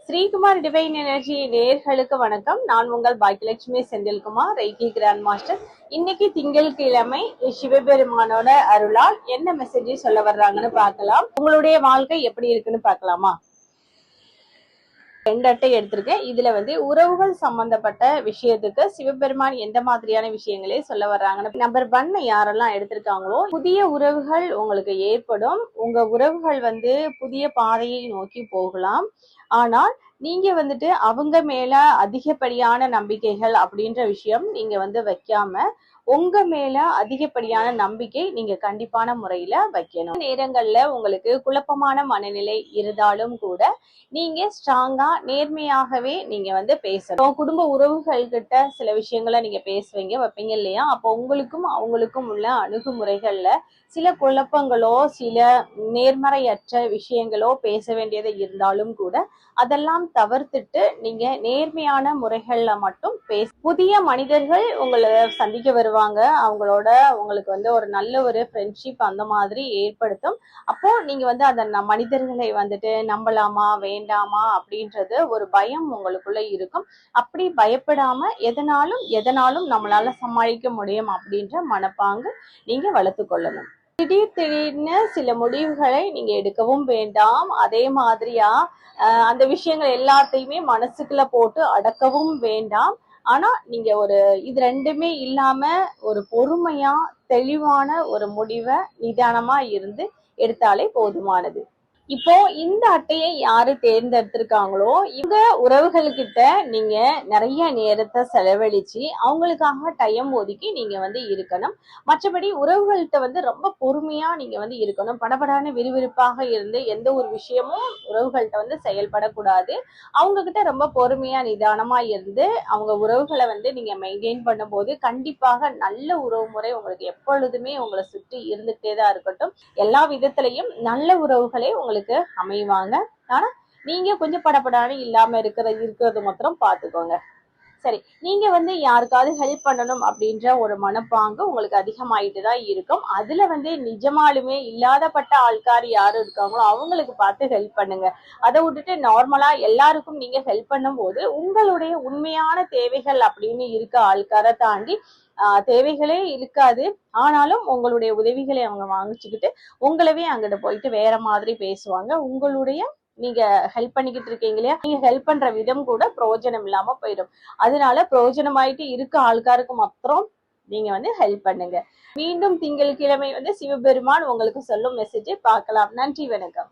Sreekumar divine energy நேயர்களுக்கு வணக்கம். நான் உங்கள் Bhagyalakshmi Senthilkumar, reiki grand master. இன்னைக்கு திங்கட்கிழமை சிவபெருமானோட அருளால் என்ன மெசேஜ் சொல்ல வர்றாங்கன்னு பார்க்கலாம். உங்களுடைய வாழ்க்கை எப்படி இருக்குன்னு பார்க்கலாமா? 2 அட்டை எடுத்திருக்கேன். இதுல உறவுகள் சம்பந்தப்பட்ட விஷயத்துக்கு சிவபெருமான் எந்த மாதிரியான விஷயங்களே சொல்ல வர்றாங்கன்னு. நம்பர் 1 யாரெல்லாம் எடுத்திருக்காங்களோ, புதிய உறவுகள் உங்களுக்கு ஏற்படும். உங்க உறவுகள் புதிய பாதையை நோக்கி போகலாம். ஆனால் நீங்க அவங்க மேல அதிகப்படியான நம்பிக்கைகள் அப்படின்ற விஷயம் நீங்க வைக்காம, உங்க மேல அதிகப்படியான நம்பிக்கை நீங்க கண்டிப்பான முறையில வைக்கணும். நேரங்கள்ல உங்களுக்கு குழப்பமான மனநிலை இருந்தாலும் கூட நீங்க ஸ்ட்ராங்கா நேர்மையாகவே நீங்க பேசணும். குடும்ப உறவுகள் கிட்ட சில விஷயங்களை நீங்க பேசுவீங்க வைப்பீங்க இல்லையா? அப்போ உங்களுக்கும் அவங்களுக்கும் உள்ள அணுகுமுறைகள்ல சில குழப்பங்களோ சில நேர்மறையற்ற விஷயங்களோ பேச வேண்டியது இருந்தாலும் கூட அதெல்லாம் தவிர்த்துட்டு நீங்க நேர்மையான முறைகள்ல மட்டும் புதிய மனிதர்கள் உங்களை சந்திக்க வருவாங்க. அவங்களோட உங்களுக்கு ஒரு நல்ல ஒரு ஃப்ரெண்ட்ஷிப் அந்த மாதிரி ஏற்படுத்தும். அப்போ நீங்க அந்த மனிதர்களை நம்பலாமா வேண்டாமா அப்படின்றது ஒரு பயம் உங்களுக்குள்ள இருக்கும். அப்படி பயப்படாம எதனாலும் நம்மளால சமாளிக்க முடியும் அப்படின்ற மனப்பாங்கு நீங்க வளர்த்து கொள்ளணும். திடீர்னு சில முடிவுகளை நீங்க எடுக்கவும் வேண்டாம். அதே மாதிரியா அந்த விஷயங்கள் எல்லாத்தையுமே மனசுக்குள்ள போட்டு அடக்கவும் வேண்டாம். ஆனா நீங்க இது ரெண்டுமே இல்லாம ஒரு பொறுமையா தெளிவான ஒரு முடிவை நிதானமா இருந்து எடுத்தாலே போதுமானது. இப்போ இந்த அட்டையை யாரு தேர்ந்தெடுத்திருக்காங்களோ இவங்க உறவுகள்கிட்ட நீங்க நிறைய நேரத்தை செலவழிச்சு அவங்களுக்காக டைம் ஒதுக்கி நீங்க இருக்கணும். மற்றபடி உறவுகள்கிட்ட ரொம்ப பொறுமையா நீங்க இருக்கணும். படபடான விறுவிறுப்பாக இருந்து எந்த ஒரு விஷயமும் உறவுகள்கிட்ட செயல்படக்கூடாது. அவங்க கிட்ட ரொம்ப பொறுமையா நிதானமா இருந்து அவங்க உறவுகளை நீங்க மெயின்டைன் பண்ணும்போது கண்டிப்பாக நல்ல உறவு முறை உங்களுக்கு எப்பொழுதுமே உங்களை சுற்றி இருந்துகிட்டே தான் இருக்கட்டும். எல்லா விதத்திலையும் நல்ல உறவுகளே உங்களுக்கு அமைவாங்க. ஆனா நீங்க கொஞ்சம் படப்படான்னு இல்லாம இருக்கிறது மாத்திரம் பாத்துக்கோங்க. சரி, நீங்க யாருக்காவது ஹெல்ப் பண்ணணும் அப்படின்ற ஒரு மனப்பாங்கு உங்களுக்கு அதிகமாயிட்டு தான் இருக்கும். அதுல நிஜமாலுமே இல்லாதப்பட்ட ஆள்கார் யாரு இருக்காங்களோ அவங்களுக்கு பார்த்து ஹெல்ப் பண்ணுங்க. அதை விட்டுட்டு நார்மலா எல்லாருக்கும் நீங்க ஹெல்ப் பண்ணும் போது உங்களுடைய உண்மையான தேவைகள் அப்படின்னு இருக்க ஆள்காரை தாண்டி தேவைகளே இருக்காது. ஆனாலும் உங்களுடைய உதவிகளை அவங்க வாங்கிச்சுக்கிட்டு உங்களவே அங்கிட்ட போயிட்டு வேற மாதிரி பேசுவாங்க. உங்களுடைய நீங்க ஹெல்ப் பண்ணிக்கிட்டு இருக்கீங்க இல்லையா, நீங்க ஹெல்ப் பண்ற விதம் கூட பிரயோஜனம் இல்லாம போயிடும். அதனால பிரயோஜனமாயிட்டு இருக்க ஆள்காருக்கு மாத்திரம் நீங்க ஹெல்ப் பண்ணுங்க. மீண்டும் திங்கட்கிழமை சிவபெருமான் உங்களுக்கு சொல்லும் மெசேஜை பார்க்கலாம். நன்றி, வணக்கம்.